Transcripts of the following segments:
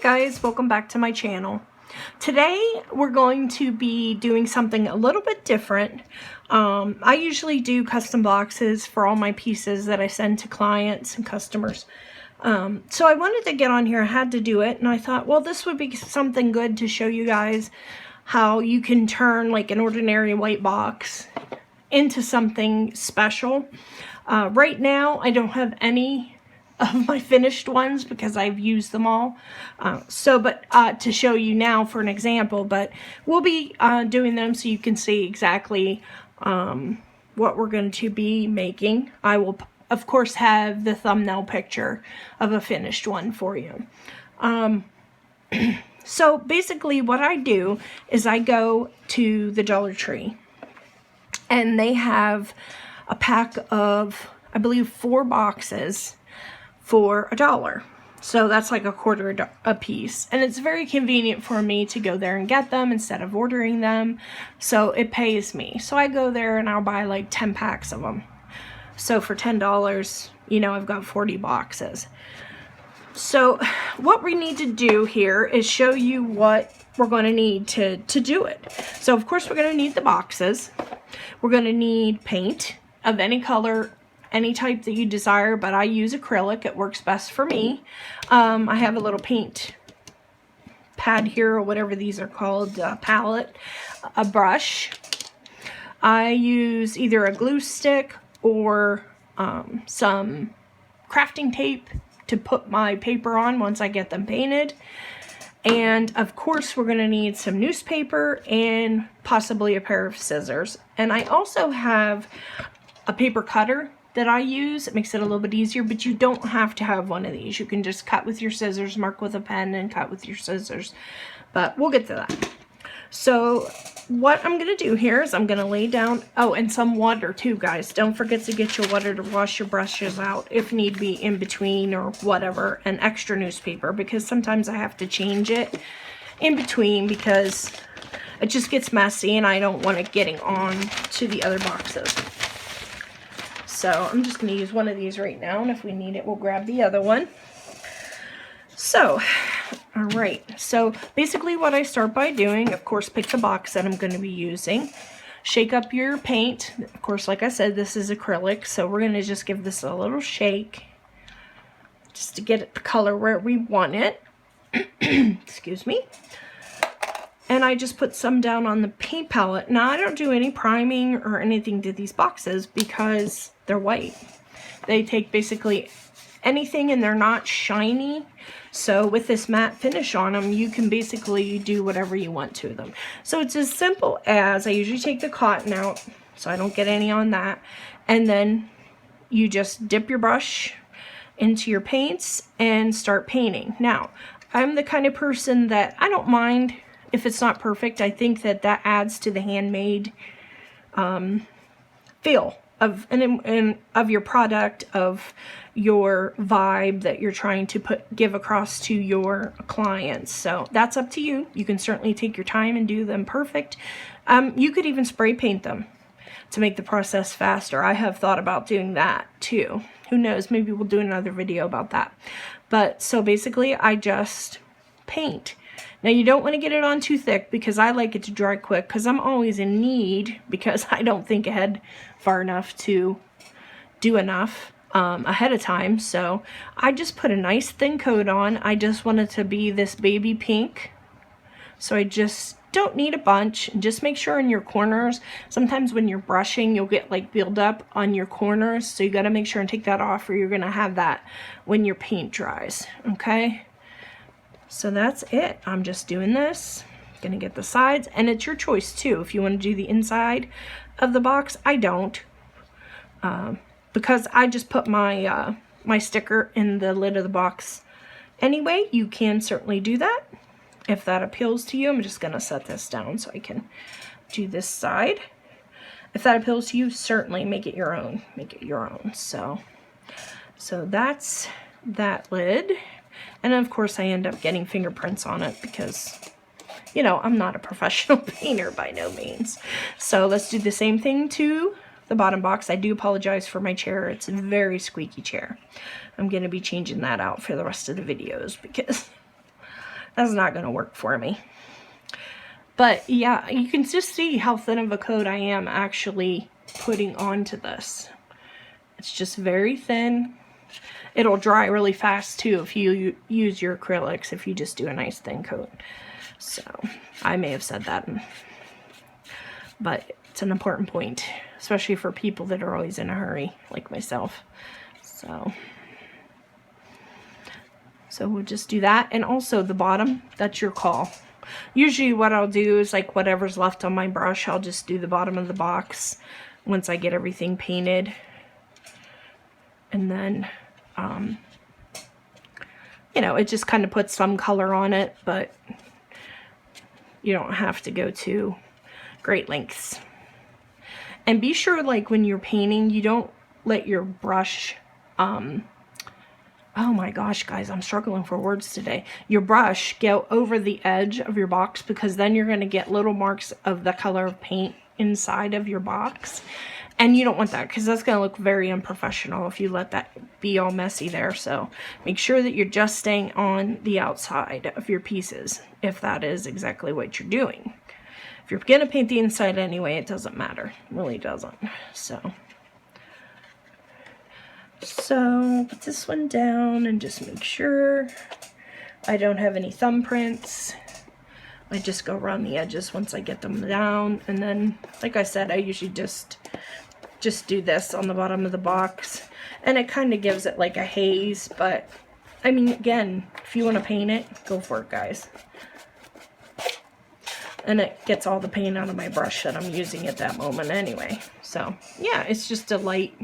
guys, welcome back to my channel. Today we're going to be doing something a little bit different. I usually do custom boxes for all my pieces that I send to clients and customers. So I wanted to get on here, I had to do it, and I thought, well, this would be something good to show you guys how you can turn like an ordinary white box into something special. Right now I don't have any of my finished ones because I've used them all. To show you now for an example, but we'll be doing them so you can see exactly what we're going to be making. I will, of course, have the thumbnail picture of a finished one for you. So basically what I do is I go to the Dollar Tree and they have a pack of, I believe, 4 boxes for $1. So that's like $1/4 a piece, and it's very convenient for me to go there and get them instead of ordering them, so it pays me. So I go there and I'll buy like 10 packs of them. So for $10, you know, I've got 40 boxes. So what we need to do here is show you what we're going to need to do it. So of course we're going to need the boxes. We're going to need paint of any color, any type that you desire, but I use acrylic. It works best for me. I have a little paint pad here, or whatever these are called, palette, a brush. I use either a glue stick or some crafting tape to put my paper on once I get them painted. And of course we're going to need some newspaper and possibly a pair of scissors. And I also have a paper cutter that I use. It makes it a little bit easier, but you don't have to have one of these. You can just cut with your scissors, mark with a pen, and cut with your scissors. But we'll get to that. So what I'm going to do here is I'm going to lay down, oh, and some water too, guys. Don't forget to get your water to wash your brushes out if need be in between or whatever, and extra newspaper, because sometimes I have to change it in between because it just gets messy and I don't want it getting on to the other boxes. So I'm just going to use one of these right now, and if we need it, we'll grab the other one. So, all right. So basically what I start by doing, of course, pick the box that I'm going to be using. Shake up your paint. Of course, like I said, this is acrylic, so we're going to just give this a little shake just to get it the color where we want it. Excuse me. And I just put some down on the paint palette. Now, I don't do any priming or anything to these boxes because they're white. They take basically anything and they're not shiny. So with this matte finish on them, you can basically do whatever you want to them. So it's as simple as, I usually take the cotton out so I don't get any on that. And then you just dip your brush into your paints and start painting. Now, I'm the kind of person that I don't mind if it's not perfect. I think that that adds to the handmade feel of your product, of your vibe that you're trying to give across to your clients. So that's up to you. You can certainly take your time and do them perfect. You could even spray paint them to make the process faster. I have thought about doing that too. Who knows? Maybe we'll do another video about that. But so basically I just paint. Now, you don't want to get it on too thick because I like it to dry quick, because I'm always in need, because I don't think ahead far enough to do enough ahead of time. So I just put a nice thin coat on. I just want it to be this baby pink. So I just don't need a bunch. Just make sure in your corners, sometimes when you're brushing, you'll get like build up on your corners. So you got to make sure and take that off, or you're going to have that when your paint dries. Okay. So that's it. I'm just doing this. Gonna get the sides, and it's your choice too. If you want to do the inside of the box, I don't, because I just put my my sticker in the lid of the box anyway. You can certainly do that if that appeals to you. I'm just gonna set this down so I can do this side. If that appeals to you, certainly make it your own. Make it your own. So that's that lid. And of course I end up getting fingerprints on it because, you know, I'm not a professional painter by no means. So let's do the same thing to the bottom box. I do apologize for my chair. It's a very squeaky chair. I'm going to be changing that out for the rest of the videos because That's not going to work for me. But yeah, you can just see how thin of a coat I am actually putting onto this. It's just very thin. It'll dry really fast too if you use your acrylics, if you just do a nice thin coat. So I may have said that, but it's an important point, especially for people that are always in a hurry like myself. So we'll just do that. And also the bottom, that's your call. Usually what I'll do is like whatever's left on my brush, I'll just do the bottom of the box once I get everything painted. And then, you know, it just kind of puts some color on it, but you don't have to go to great lengths. And be sure, like when you're painting, you don't let your brush, oh my gosh, guys, I'm struggling for words today. Your brush go over the edge of your box, because then you're going to get little marks of the color of paint inside of your box. And you don't want that, because that's going to look very unprofessional if you let that be all messy there. So make sure that you're just staying on the outside of your pieces, if that is exactly what you're doing. If you're going to paint the inside anyway, it doesn't matter. It really doesn't. So put this one down and just make sure I don't have any thumbprints. I just go around the edges once I get them down. And then, like I said, I usually just do this on the bottom of the box. And it kind of gives it like a haze. But, I mean, again, if you want to paint it, go for it, guys. And it gets all the paint out of my brush that I'm using at that moment anyway. So, yeah, it's just a light.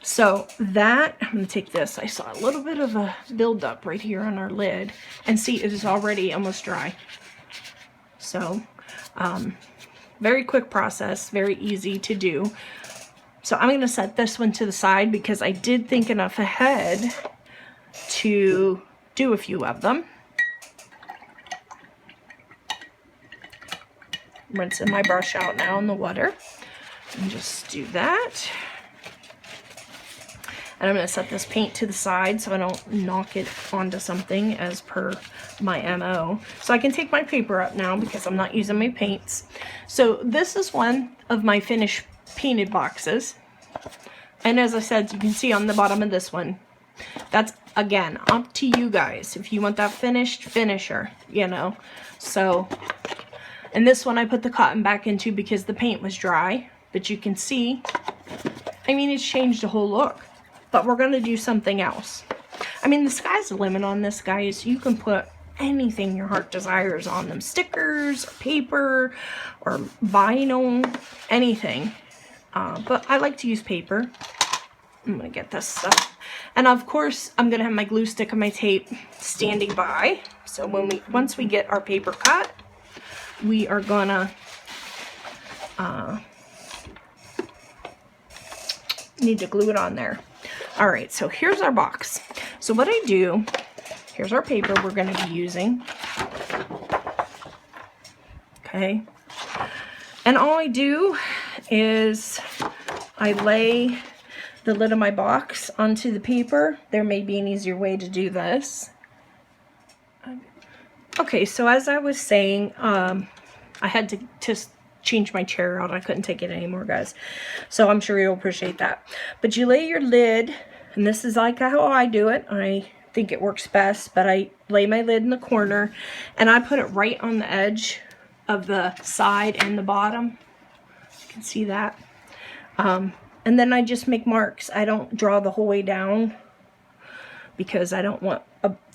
So that, I'm going to take this. I saw a little bit of a buildup right here on our lid. And see, it is already almost dry. So, very quick process, very easy to do. So I'm going to set this one to the side because I did think enough ahead to do a few of them. Rinsing my brush out now in the water. And just do that. And I'm going to set this paint to the side so I don't knock it onto something as per my MO. So I can take my paper up now because I'm not using my paints. So this is one of my finished painted boxes. And as I said, you can see on the bottom of this one, that's, again, up to you guys. If you want that finished, finisher, you know. So, and this one I put the cotton back into because the paint was dry. But you can see, I mean, it's changed the whole look. But we're going to do something else. I mean, the sky's the limit on this, guys. You can put anything your heart desires on them. Stickers, or paper, or vinyl, anything. But I like to use paper. I'm going to get this stuff. And of course, I'm going to have my glue stick and my tape standing by. So once we get our paper cut, we are going to need to glue it on there. All right, so here's our box. So what I do, here's our paper we're going to be using. Okay. And all I do is I lay the lid of my box onto the paper. There may be an easier way to do this. Okay, so as I was saying, I had to change my chair out. I couldn't take it anymore, guys. So I'm sure you'll appreciate that. But you lay your lid, and this is like how I do it. I think it works best, but I lay my lid in the corner, and I put it right on the edge of the side and the bottom. You can see that. And then I just make marks. I don't draw the whole way down because I don't want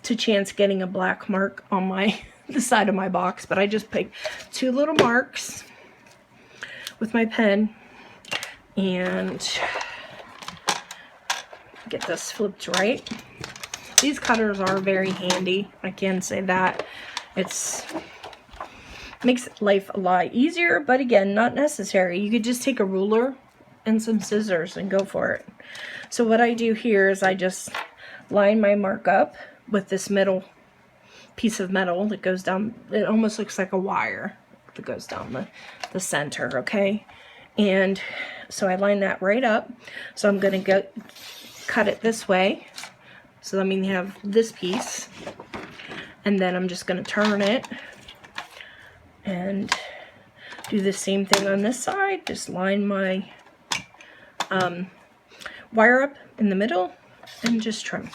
to chance getting a black mark on the side of my box. But I just pick 2 little marks with my pen and get this flipped right. These cutters are very handy. I can say that. Makes life a lot easier, but again, not necessary. You could just take a ruler and some scissors and go for it. So what I do here is I just line my mark up with this middle piece of metal that goes down. It almost looks like a wire that goes down the center, okay? And so I line that right up. So I'm going to cut it this way. So that means you have this piece. And then I'm just going to turn it and do the same thing on this side. Just line my wire up in the middle and just trim.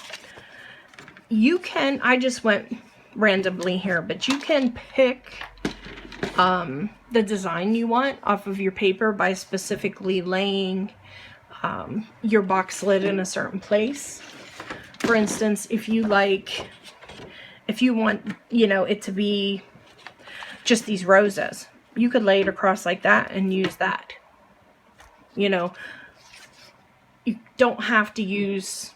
You can, I just went randomly here, but you can pick the design you want off of your paper by specifically laying your box lid in a certain place. For instance, if you want, you know, it to be just these roses, you could lay it across like that and use that. You know, you don't have to use,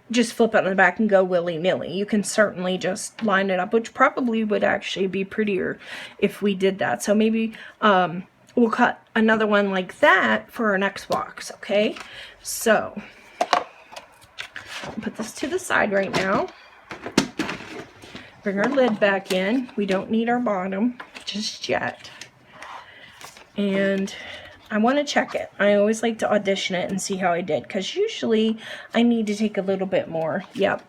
just flip it on the back and go willy-nilly. You can certainly just line it up, which probably would actually be prettier if we did that. So maybe we'll cut another one like that for our next box, okay? So, I'll put this to the side right now. Bring our lid back in. We don't need our bottom just yet. And I want to check it. I always like to audition it and see how I did, because usually I need to take a little bit more. Yep.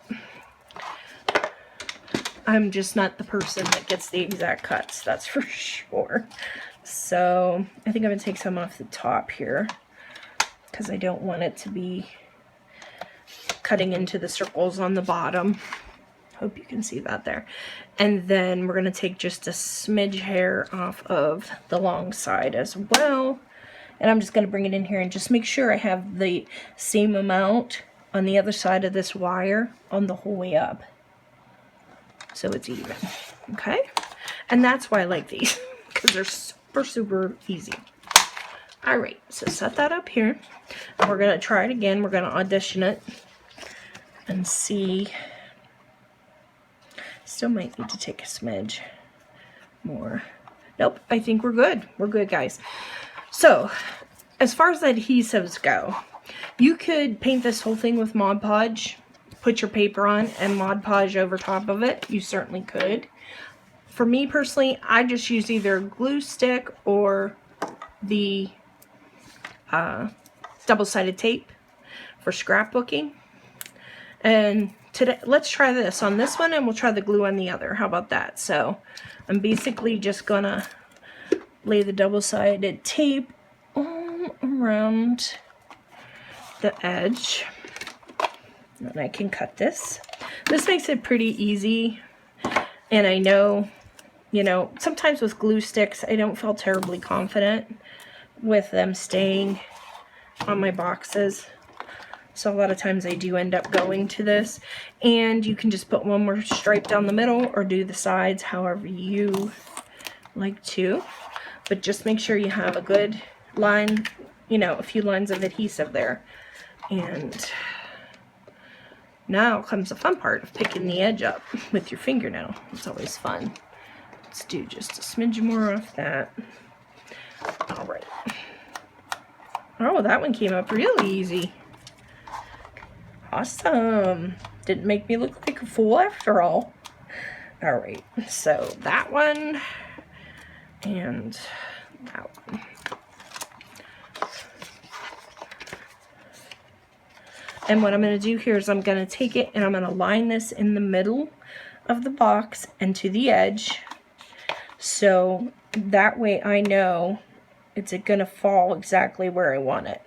I'm just not the person that gets the exact cuts, that's for sure. So I think I'm going to take some off the top here, because I don't want it to be cutting into the circles on the bottom. Hope you can see that there. And then we're going to take just a smidge hair off of the long side as well. And I'm just going to bring it in here and just make sure I have the same amount on the other side of this wire on the whole way up, so it's even. Okay? And that's why I like these, because they're super easy. Alright, so set that up here. And we're going to try it again. We're going to audition it and see. Still might need to take a smidge more. Nope, I think we're good. We're good, guys. So, as far as adhesives go, you could paint this whole thing with Mod Podge, put your paper on, and Mod Podge over top of it. You certainly could. For me personally, I just use either glue stick or the double-sided tape for scrapbooking. And today, let's try this on this one, and we'll try the glue on the other. How about that? So, I'm basically just gonna lay the double-sided tape all around the edge, and I can cut this. This makes it pretty easy, and I know, you know, sometimes with glue sticks I don't feel terribly confident with them staying on my boxes, so a lot of times I do end up going to this. And you can just put one more stripe down the middle or do the sides however you like to. But just make sure you have a good line, you know, a few lines of adhesive there. And now comes the fun part of picking the edge up with your fingernail. It's always fun. Let's do just a smidge more off that. Alright. Oh, that one came up really easy. Awesome. Didn't make me look like a fool after all. Alright, so that one and that one. And what I'm going to do here is I'm going to take it and I'm going to line this in the middle of the box and to the edge, so that way I know it's going to fall exactly where I want it.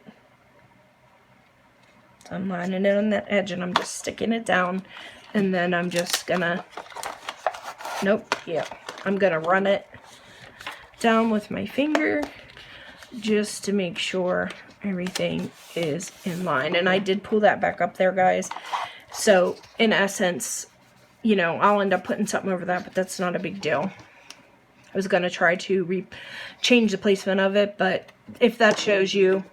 So I'm lining it on that edge and I'm just sticking it down, and then I'm just gonna, I'm gonna run it down with my finger just to make sure everything is in line. And I did pull that back up there, guys. So in essence, you know, I'll end up putting something over that, but that's not a big deal. I was gonna try to change the placement of it, but if that gives you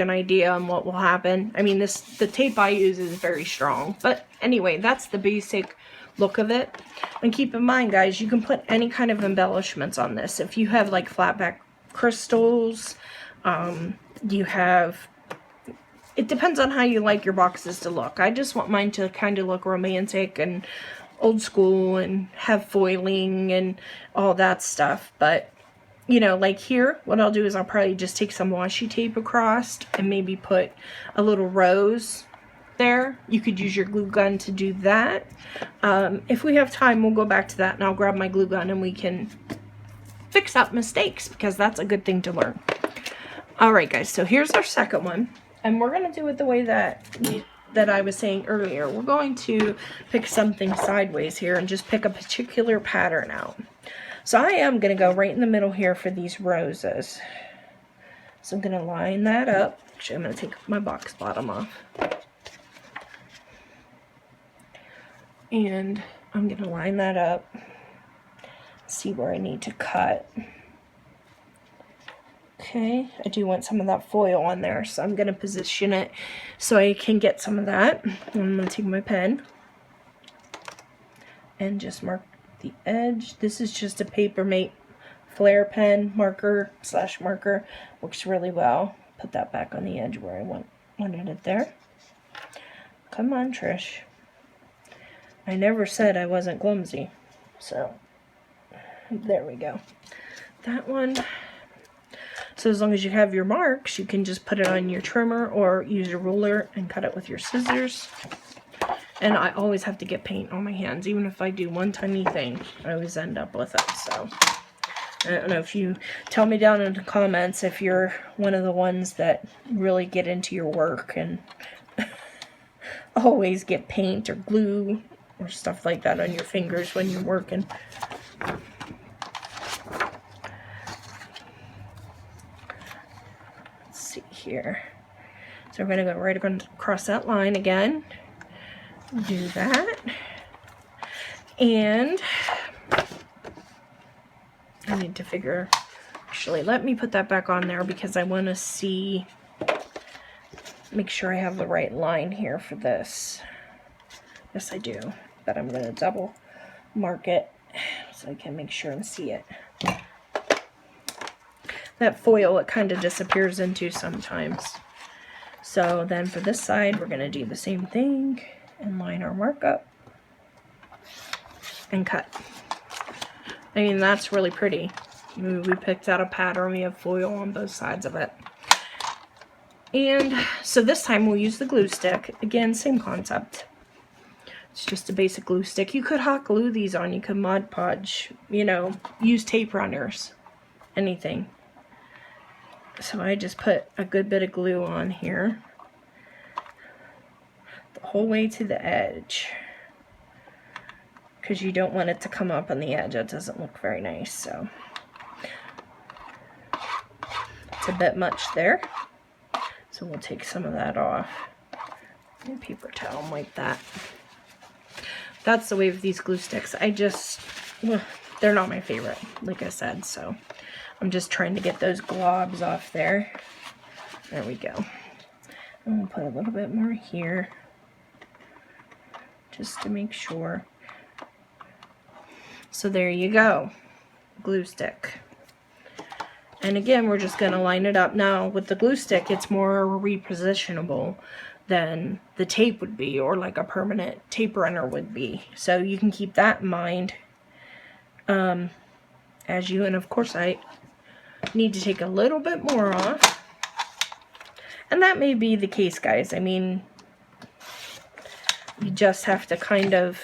an idea on what will happen. I mean, the tape I use is very strong, but anyway, that's the basic look of it. And keep in mind, guys, you can put any kind of embellishments on this. If you have like flat back crystals, you have, it depends on how you like your boxes to look. I just want mine to kind of look romantic and old school and have foiling and all that stuff. But you know, like here, what I'll do is I'll probably just take some washi tape across and maybe put a little rose there. You could use your glue gun to do that. If we have time, we'll go back to that and I'll grab my glue gun and we can fix up mistakes, because that's a good thing to learn. Alright guys, so here's our second one, and we're going to do it the way that I was saying earlier. We're going to pick something sideways here and just pick a particular pattern out. So I am going to go right in the middle here for these roses. So I'm going to line that up. Actually, I'm going to take my box bottom off. And I'm going to line that up. See where I need to cut. Okay, I do want some of that foil on there, so I'm going to position it so I can get some of that. I'm going to take my pen and just mark the edge. This is just a Papermate Flare pen marker / marker. Works really well. Put that back on the edge where I wanted it there. Come on, Trish. I never said I wasn't clumsy. So, there we go. That one. So as long as you have your marks, you can just put it on your trimmer or use a ruler and cut it with your scissors. And I always have to get paint on my hands. Even if I do one tiny thing, I always end up with it. So I don't know if you tell me down in the comments if you're one of the ones that really get into your work and always get paint or glue or stuff like that on your fingers when you're working. Here. So we're going to go right across that line again. Do that. And I need to figure, actually, let me put that back on there because I want to see, make sure I have the right line here for this. Yes, I do. But I'm going to double mark it so I can make sure and see it. That foil, it kind of disappears into sometimes. So then for this side, we're going to do the same thing and line our mark up and cut. I mean, that's really pretty. We picked out a pattern. We have foil on both sides of it. And so this time we'll use the glue stick. Again, same concept. It's just a basic glue stick. You could hot glue these on. You could Mod Podge, you know, use tape runners, anything. So I just put a good bit of glue on here the whole way to the edge, because you don't want it to come up on the edge. It doesn't look very nice. So it's a bit much there, so we'll take some of that off and paper towel and wipe that. That's the way with these glue sticks. They're not my favorite, like I said, so I'm just trying to get those globs off there. There we go. I'm going to put a little bit more here, just to make sure. So there you go. Glue stick. And again, we're just going to line it up. Now, with the glue stick, it's more repositionable than the tape would be, or like a permanent tape runner would be. So you can keep that in mind. And of course, I need to take a little bit more off, and that may be the case, guys. I mean, you just have to kind of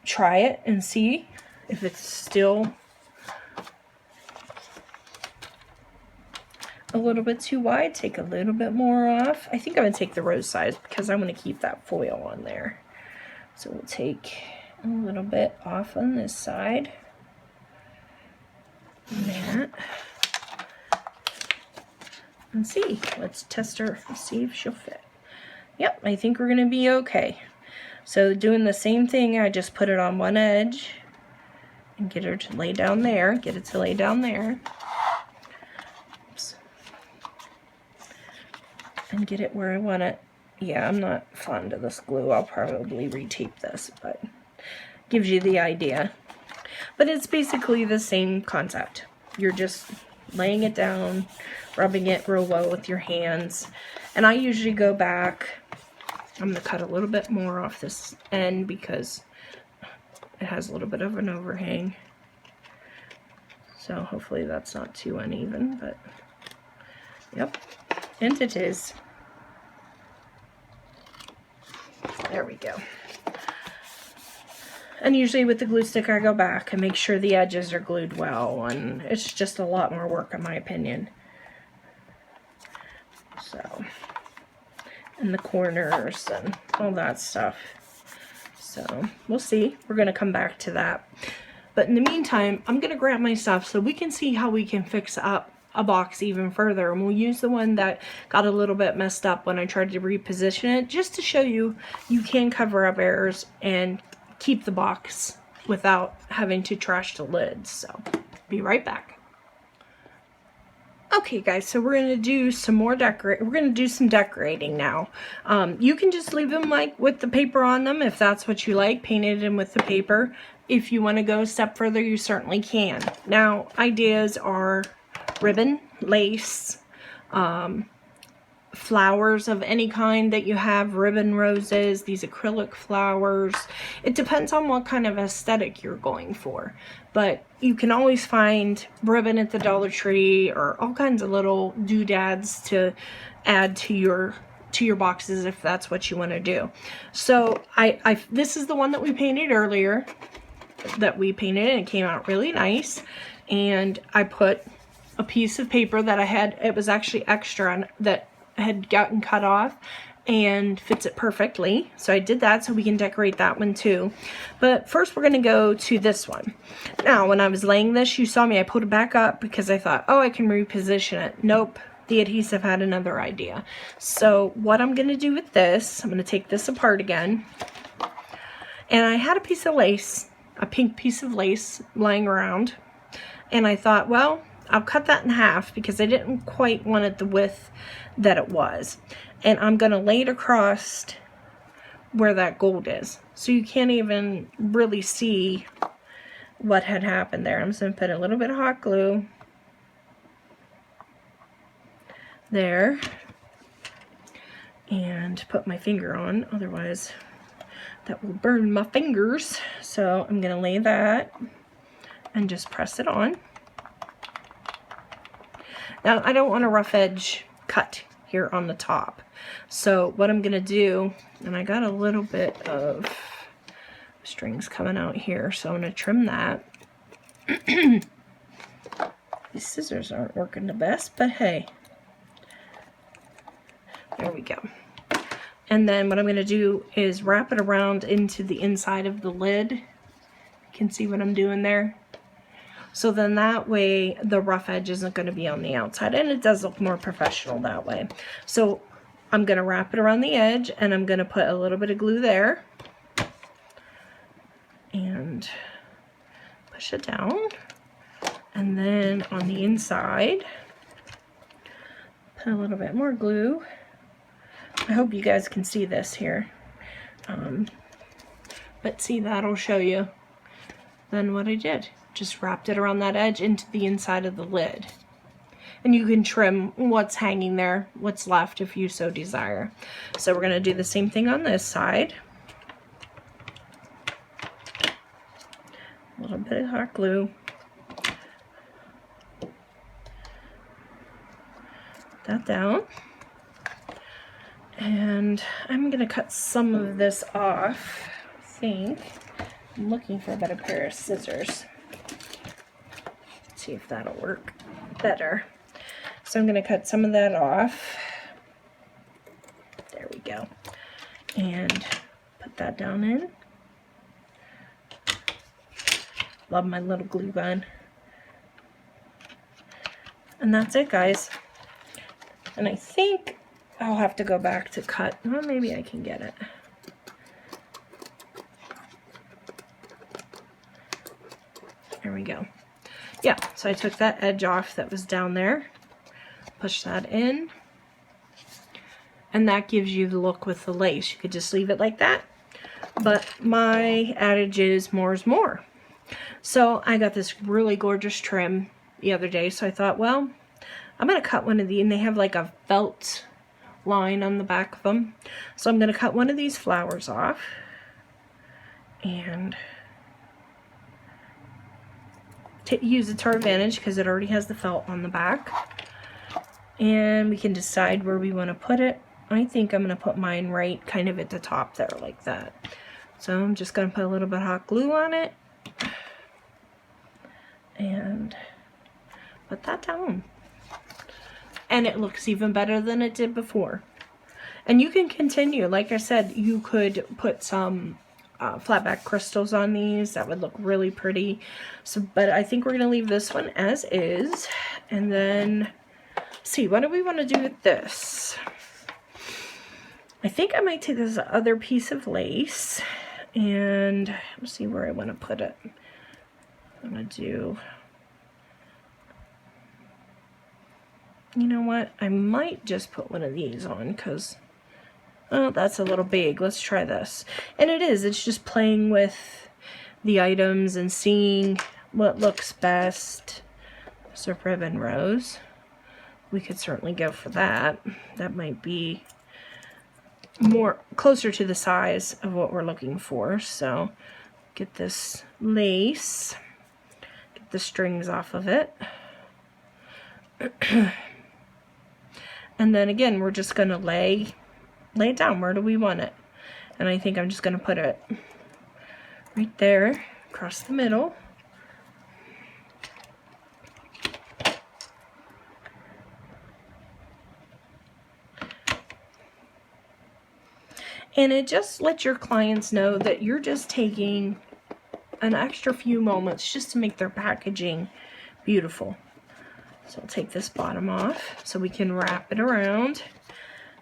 try it and see if it's still a little bit too wide. Take a little bit more off. I think I'm going to take the rose size because I want to keep that foil on there. So we'll take a little bit off on this side. That. And see. Let's test her. See if she'll fit. Yep, I think we're going to be okay. So doing the same thing, I just put it on one edge and get her to lay down there. Get it to lay down there. Oops. And get it where I want it. Yeah, I'm not fond of this glue. I'll probably retape this, but gives you the idea. But it's basically the same concept. You're just laying it down, rubbing it real well with your hands. And I usually go back. I'm going to cut a little bit more off this end because it has a little bit of an overhang. So hopefully that's not too uneven, but yep. And it is. There we go. And usually with the glue stick, I go back and make sure the edges are glued well, and it's just a lot more work in my opinion. So, and the corners and all that stuff. So, we'll see. We're going to come back to that. But in the meantime, I'm going to grab my stuff so we can see how we can fix up a box even further. And we'll use the one that got a little bit messed up when I tried to reposition it, just to show you you can cover up errors and keep the box without having to trash the lids. So, be right back. Okay guys, so we're going to do some more we're going to do some decorating now. You can just leave them like with the paper on them if that's what you like, painted in with the paper. If you want to go a step further, you certainly can. Now, ideas are ribbon, lace, flowers of any kind that you have, ribbon roses, these acrylic flowers. It depends on what kind of aesthetic you're going for. But you can always find ribbon at the Dollar Tree or all kinds of little doodads to add to your boxes if that's what you want to do. So this is the one that we painted earlier, and it came out really nice. And I put a piece of paper that I had, it was actually extra, that had gotten cut off and fits it perfectly. So I did that so we can decorate that one too. But first we're going to go to this one. Now when I was laying this, you saw me, I put it back up because I thought, oh, I can reposition it. Nope, the adhesive had another idea. So what I'm going to do with this, I'm going to take this apart again. And I had a piece of lace, a pink piece of lace lying around. And I thought, well, I'll cut that in half because I didn't quite want it the width that it was. And I'm going to lay it across where that gold is. So you can't even really see what had happened there. I'm just going to put a little bit of hot glue there. And put my finger on. Otherwise, that will burn my fingers. So I'm going to lay that and just press it on. Now, I don't want a rough edge cut here on the top. So what I'm going to do, and I got a little bit of strings coming out here, so I'm going to trim that. These scissors aren't working the best, but hey. There we go. And then what I'm going to do is wrap it around into the inside of the lid. You can see what I'm doing there. So then that way the rough edge isn't going to be on the outside, and it does look more professional that way. So I'm going to wrap it around the edge, and I'm going to put a little bit of glue there and push it down. And then on the inside, put a little bit more glue. I hope you guys can see this here. But see, that'll show you then what I did. Just wrapped it around that edge into the inside of the lid. And you can trim what's hanging there, what's left if you so desire. So we're going to do the same thing on this side. A little bit of hot glue. Put that down. And I'm going to cut some of this off, I think. I'm looking for a better pair of scissors. See if that'll work better. So I'm going to cut some of that off. There we go. And put that down in. Love my little glue gun. And that's it, guys. And I think I'll have to go back to cut. Well, maybe I can get it. There we go. Yeah, so I took that edge off that was down there, push that in, and that gives you the look with the lace. You could just leave it like that, but my adage is more is more. So I got this really gorgeous trim the other day, so I thought, well, I'm going to cut one of these, and they have like a felt line on the back of them. So I'm going to cut one of these flowers off, and use it to our advantage because it already has the felt on the back. And we can decide where we want to put it. I think I'm going to put mine right kind of at the top there like that. So I'm just going to put a little bit of hot glue on it and put that down. And it looks even better than it did before. And you can continue. Like I said, you could put some flatback crystals on these. That would look really pretty. So, but I think we're going to leave this one as is. And then, see, what do we want to do with this? I think I might take this other piece of lace and let's see where I want to put it. I'm going to do, you know what? I might just put one of these on because, oh, that's a little big. Let's try this. And it is. It's just playing with the items and seeing what looks best. There's a ribbon rose. We could certainly go for that. That might be more closer to the size of what we're looking for. So get this lace, get the strings off of it. And then again, we're just going to lay it down. Where do we want it? And I think I'm just going to put it right there across the middle. And it just lets your clients know that you're just taking an extra few moments just to make their packaging beautiful. So I'll take this bottom off so we can wrap it around.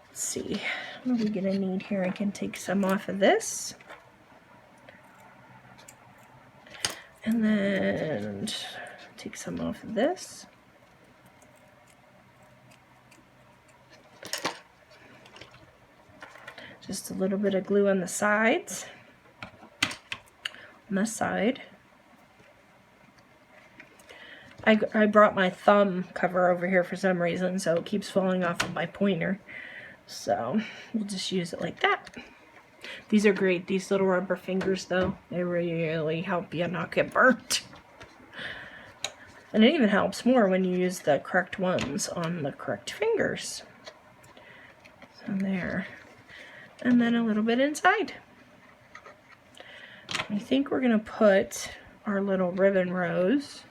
Let's see, what are we gonna need here? I can take some off of this. And then take some off of this. Just a little bit of glue on the sides, on this side. I brought my thumb cover over here for some reason, so it keeps falling off of my pointer. So we'll just use it like that. These are great, these little rubber fingers though. They really help you not get burnt. And it even helps more when you use the correct ones on the correct fingers. So there. And then a little bit inside. I think we're going to put our little ribbon rose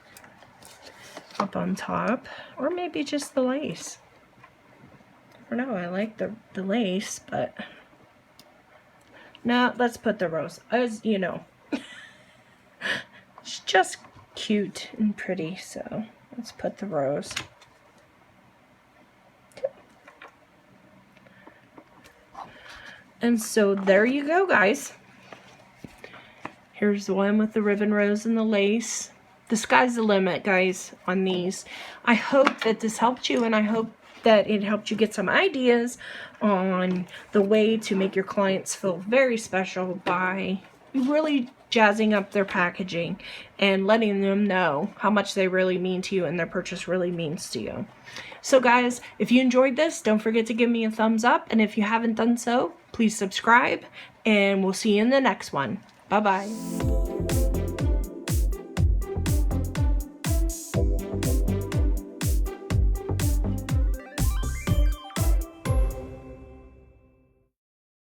up on top, or maybe just the lace. I don't know, I like the lace, but no, let's put the rose. As you know, it's just cute and pretty, so let's put the rose. And so there you go, guys. Here's the one with the ribbon rose and the lace. The sky's the limit, guys, on these. I hope that this helped you, and I hope that it helped you get some ideas on the way to make your clients feel very special by really jazzing up their packaging and letting them know how much they really mean to you and their purchase really means to you. So guys, if you enjoyed this, don't forget to give me a thumbs up, and if you haven't done so, please subscribe, and we'll see you in the next one. Bye-bye.